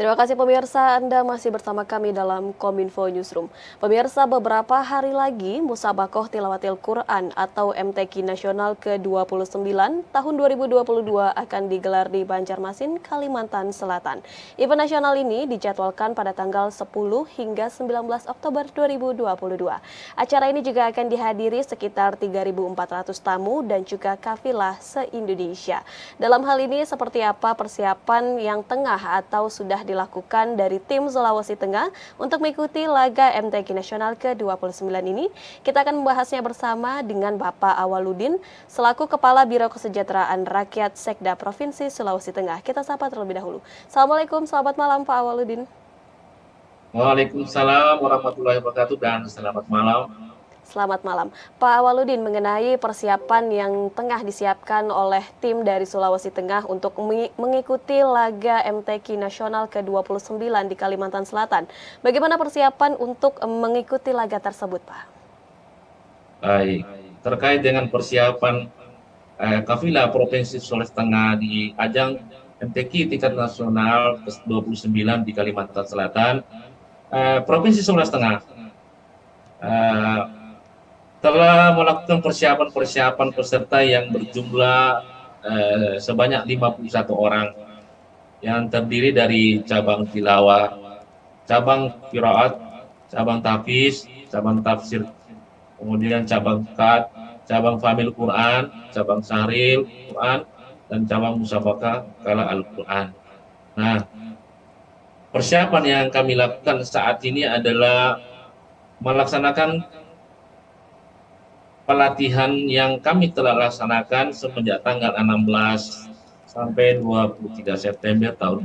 Terima kasih pemirsa, Anda masih bersama kami dalam Kominfo Newsroom. Pemirsa, beberapa hari lagi Musabakoh Tilawatil Quran atau MTQ Nasional ke-29 tahun 2022 akan digelar di Banjarmasin, Kalimantan Selatan. Event nasional ini dijadwalkan pada tanggal 10 hingga 19 Oktober 2022. Acara ini juga akan dihadiri sekitar 3.400 tamu dan juga kafilah se-Indonesia. Dalam hal ini seperti apa persiapan yang tengah atau sudah dilakukan dari tim Sulawesi Tengah untuk mengikuti laga MTQ Nasional ke-29 ini? Kita akan membahasnya bersama dengan Bapak Awaludin selaku Kepala Biro Kesejahteraan Rakyat Sekda Provinsi Sulawesi Tengah. Kita sapa terlebih dahulu. Assalamualaikum, selamat malam Pak Awaludin. Waalaikumsalam warahmatullahi wabarakatuh dan selamat malam. Selamat malam. Pak Awaludin, mengenai persiapan yang tengah disiapkan oleh tim dari Sulawesi Tengah untuk mengikuti laga MTQ Nasional ke-29 di Kalimantan Selatan. Bagaimana persiapan untuk mengikuti laga tersebut, Pak? Baik, terkait dengan persiapan kafilah Provinsi Sulawesi Tengah di ajang MTQ tingkat nasional ke-29 di Kalimantan Selatan, Provinsi Sulawesi Tengah telah melakukan persiapan peserta yang berjumlah sebanyak 51 orang yang terdiri dari cabang tilawah, cabang qiraat, cabang tahfiz, cabang tafsir, kemudian cabang qad, cabang fahmil Quran, cabang sahril Quran, dan cabang musabaqah qala al-Quran. Nah, persiapan yang kami lakukan saat ini adalah melaksanakan pelatihan yang kami telah laksanakan semenjak tanggal 16 sampai 23 September tahun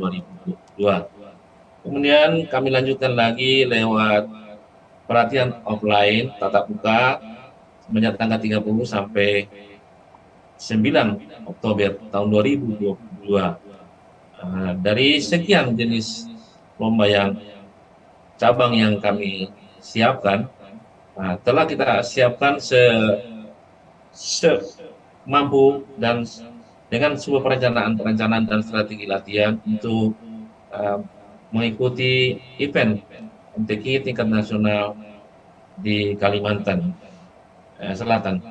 2022. Kemudian kami lanjutkan lagi lewat pelatihan offline tatap muka semenjak tanggal 30 sampai 9 Oktober tahun 2022. Dari sekian jenis lomba yang cabang yang kami siapkan, telah kita siapkan semampu dan dengan sebuah perencanaan dan strategi latihan untuk mengikuti event MTQ tingkat nasional di Kalimantan Selatan.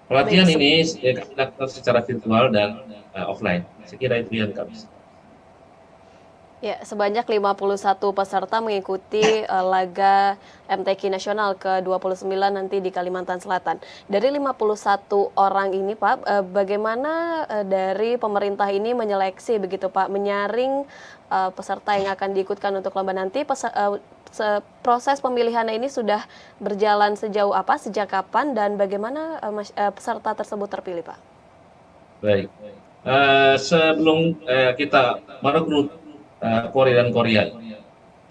Pelatihan ini kami lakukan secara virtual dan offline. Sekira itu yang kami. Ya, sebanyak 51 peserta mengikuti laga MTQ Nasional ke-29 nanti di Kalimantan Selatan. Dari 51 orang ini, Pak, bagaimana dari pemerintah ini menyeleksi begitu, Pak, menyaring peserta yang akan diikutkan untuk lomba nanti? Proses pemilihannya ini sudah berjalan sejauh apa, sejak kapan, dan bagaimana peserta tersebut terpilih, Pak? Baik, sebelum kita merekrut Korea dan Korea,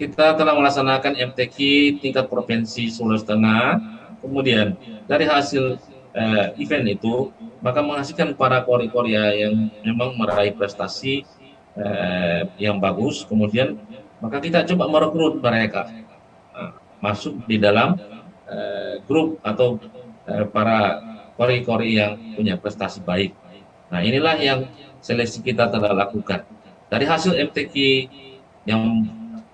kita telah melaksanakan MTQ tingkat provinsi Sulawesi Tengah. Kemudian dari hasil event itu, maka menghasilkan para Korea yang memang meraih prestasi yang bagus. Kemudian maka kita coba merekrut mereka masuk di dalam grup atau para Korea yang punya prestasi baik. Nah, inilah yang seleksi kita telah lakukan. Dari hasil MTQ yang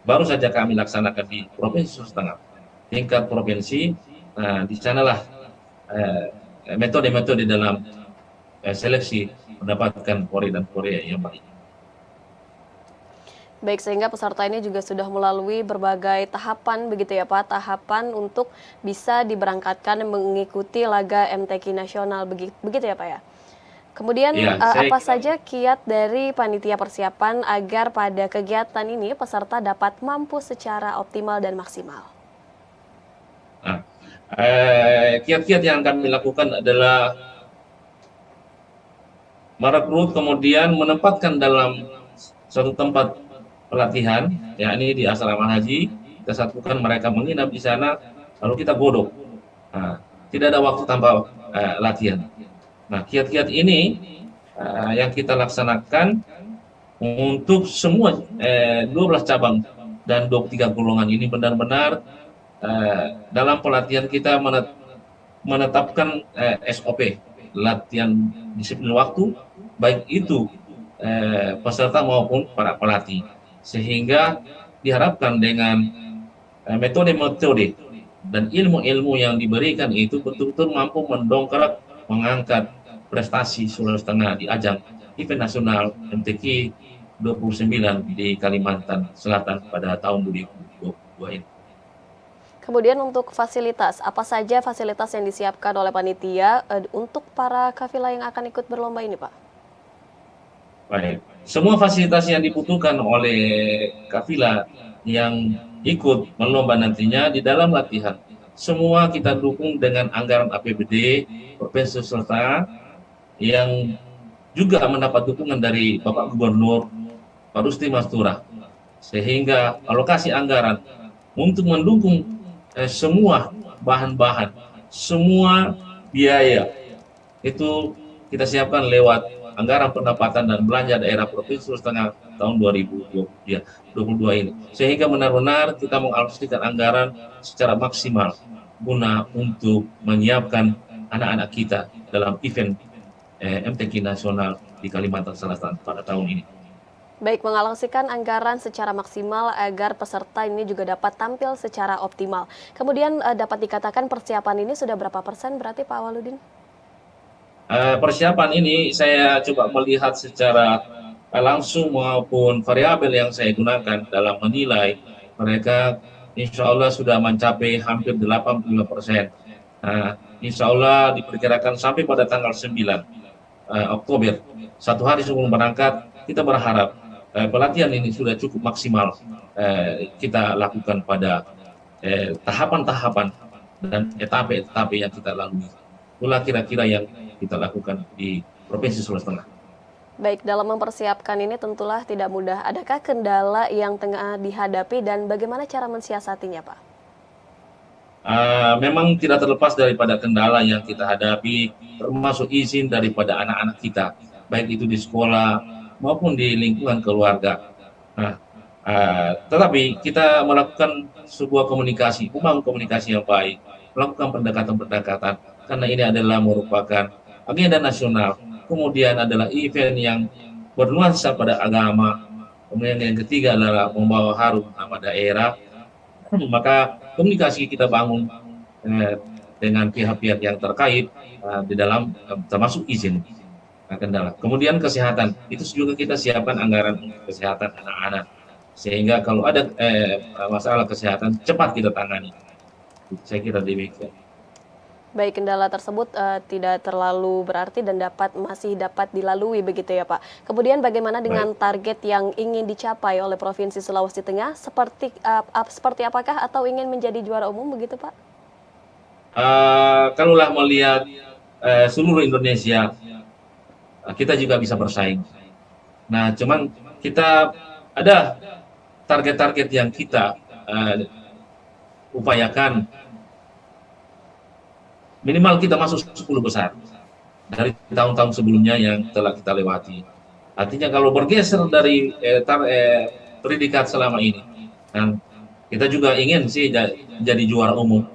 baru saja kami laksanakan di Provinsi Sulawesi Tengah, tingkat provinsi, di sanalah metode-metode dalam seleksi mendapatkan Korea dan Korea yang baik. Baik, sehingga peserta ini juga sudah melalui berbagai tahapan begitu ya Pak, tahapan untuk bisa diberangkatkan mengikuti laga MTQ Nasional begitu ya Pak ya. Kemudian Ya, apa saja kiat dari panitia persiapan agar pada kegiatan ini peserta dapat mampu secara optimal dan maksimal? Nah, kiat-kiat yang kami lakukan adalah merekrut, kemudian menempatkan dalam suatu tempat pelatihan, yakni di asrama haji. Kita satukan mereka menginap di sana, lalu kita godok. Nah, tidak ada waktu tanpa latihan. Nah, kiat-kiat ini yang kita laksanakan untuk semua 12 cabang dan 23 golongan ini benar-benar dalam pelatihan kita menetapkan SOP, latihan disiplin waktu, baik itu peserta maupun para pelatih. Sehingga diharapkan dengan metode-metode dan ilmu-ilmu yang diberikan itu betul-betul mampu mendongkrak, mengangkat prestasi Sulawesi Tengah di ajang event nasional MTQ 29 di Kalimantan Selatan pada tahun 2022 ini. Kemudian untuk fasilitas, apa saja fasilitas yang disiapkan oleh panitia untuk para kafilah yang akan ikut berlomba ini, Pak? Baik, semua fasilitas yang dibutuhkan oleh kafilah yang ikut berlomba nantinya di dalam latihan, semua kita dukung dengan anggaran APBD Provinsi Sulawesi Tengah yang juga mendapat dukungan dari Bapak Gubernur Pak Rusdi Mastura, sehingga alokasi anggaran untuk mendukung semua bahan-bahan, semua biaya itu kita siapkan lewat anggaran pendapatan dan belanja daerah Provinsi Sulawesi Tengah tahun 2022 ini. Sehingga benar-benar kita mengalokasikan anggaran secara maksimal guna untuk menyiapkan anak-anak kita dalam event MTQ nasional di Kalimantan Selatan pada tahun ini. Baik, mengalokasikan anggaran secara maksimal agar peserta ini juga dapat tampil secara optimal. Kemudian dapat dikatakan persiapan ini sudah berapa persen berarti Pak Awaludin? Persiapan ini saya coba melihat secara langsung maupun variabel yang saya gunakan dalam menilai mereka, insya Allah sudah mencapai hampir 80%. Insya Allah diperkirakan sampai pada tanggal 9 Oktober, satu hari sebelum berangkat, kita berharap pelatihan ini sudah cukup maksimal kita lakukan pada tahapan-tahapan dan etape-etape yang kita lalui. Itulah kira-kira yang kita lakukan di Provinsi Sulawesi Tengah. Baik, dalam mempersiapkan ini tentulah tidak mudah. Adakah kendala yang tengah dihadapi dan bagaimana cara mensiasatinya, Pak? Memang tidak terlepas daripada kendala yang kita hadapi, termasuk izin daripada anak-anak kita, baik itu di sekolah maupun di lingkungan keluarga. Tetapi kita melakukan sebuah komunikasi, membangun komunikasi yang baik, melakukan pendekatan-pendekatan, karena ini adalah merupakan agenda nasional, kemudian adalah event yang bernuansa pada agama, kemudian yang ketiga adalah membawa harum nama daerah. Maka komunikasi kita bangun dengan pihak-pihak yang terkait di dalam termasuk izin kendala. Kemudian kesehatan, itu juga kita siapkan anggaran kesehatan anak-anak, sehingga kalau ada masalah kesehatan cepat kita tangani. Saya kira demikian. Baik, kendala tersebut tidak terlalu berarti dan masih dapat dilalui begitu ya Pak. Kemudian bagaimana dengan target yang ingin dicapai oleh Provinsi Sulawesi Tengah, seperti apakah atau ingin menjadi juara umum begitu Pak? Kalaulah melihat seluruh Indonesia, kita juga bisa bersaing. Nah, cuman kita ada target-target yang kita upayakan. Minimal kita masuk 10 besar dari tahun-tahun sebelumnya yang telah kita lewati. Artinya kalau bergeser dari predikat selama ini, dan kita juga ingin sih jadi juara umum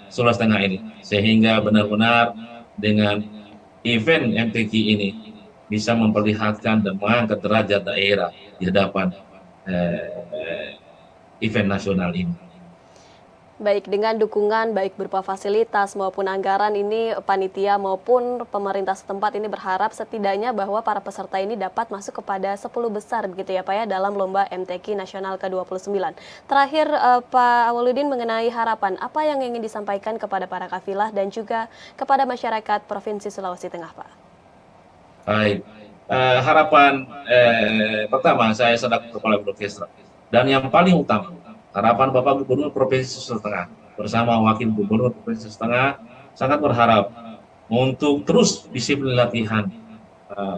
Sulawesi Tengah ini, sehingga benar-benar dengan event MTQ ini bisa memperlihatkan dan mengangkat derajat daerah di hadapan event nasional ini. Baik, dengan dukungan baik berupa fasilitas maupun anggaran ini, panitia maupun pemerintah setempat ini berharap setidaknya bahwa para peserta ini dapat masuk kepada 10 besar begitu ya Pak ya dalam lomba MTQ Nasional ke-29. Terakhir Pak Awaludin, mengenai harapan, apa yang ingin disampaikan kepada para kafilah dan juga kepada masyarakat Provinsi Sulawesi Tengah Pak? Baik, harapan pertama saya selaku Kepala Orkestra, dan yang paling utama harapan Bapak Gubernur Provinsi Sulawesi Tengah bersama Wakil Gubernur Provinsi Sulawesi Tengah sangat berharap untuk terus disiplin latihan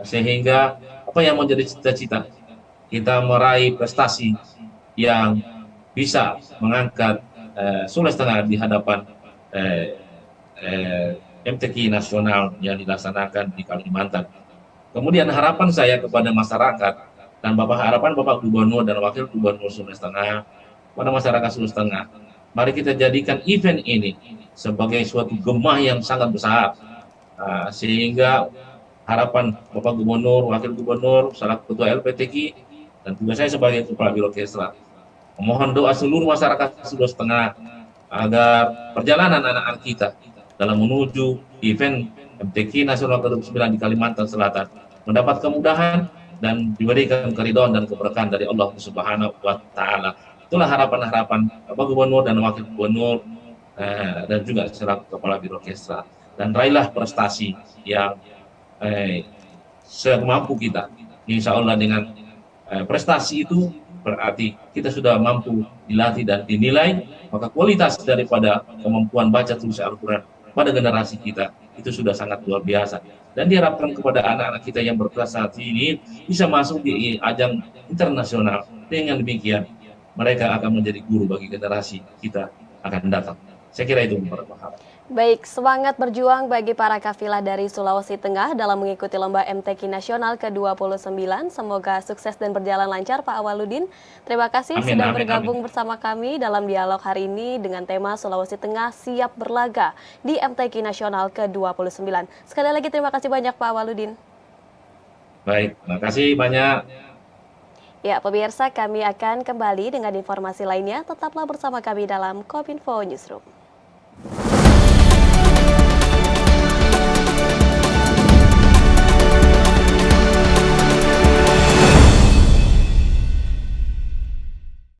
sehingga apa yang menjadi cita-cita kita meraih prestasi yang bisa mengangkat Sulawesi Tengah di hadapan MTQ nasional yang dilaksanakan di Kalimantan. Kemudian harapan saya kepada masyarakat dan harapan Bapak Gubernur dan Wakil Gubernur Sulawesi Tengah pada masyarakat Sulawesi Tengah, mari kita jadikan event ini sebagai suatu gemah yang sangat besar, sehingga harapan Bapak Gubernur, Wakil Gubernur, selaku Ketua LPTK, dan juga saya sebagai Kepala Biro Kesra. Memohon doa seluruh masyarakat Sulawesi Tengah agar perjalanan anak-anak kita dalam menuju event MTQ Nasional ke-29 di Kalimantan Selatan mendapat kemudahan dan diberikan keridhaan dan keberkahan dari Allah Subhanahu wa Ta'ala. Itulah harapan-harapan Bapak Gubernur dan Wakil Gubernur dan juga selaku Kepala Biro Kesra. Dan raihlah prestasi yang semampu kita. Insya Allah dengan prestasi itu berarti kita sudah mampu dilatih dan dinilai, maka kualitas daripada kemampuan baca tulis Al-Quran pada generasi kita itu sudah sangat luar biasa. Dan diharapkan kepada anak-anak kita yang berprestasi ini bisa masuk di ajang internasional. Dengan demikian, mereka akan menjadi guru bagi generasi kita akan datang. Saya kira itu beberapa hal. Baik, semangat berjuang bagi para kafilah dari Sulawesi Tengah dalam mengikuti lomba MTQ Nasional ke-29. Semoga sukses dan berjalan lancar Pak Awaludin. Terima kasih sudah bergabung bersama kami dalam dialog hari ini dengan tema Sulawesi Tengah siap berlaga di MTQ Nasional ke-29. Sekali lagi terima kasih banyak Pak Awaludin. Baik, terima kasih banyak. Ya, pemirsa, kami akan kembali dengan informasi lainnya. Tetaplah bersama kami dalam Kominfo Newsroom.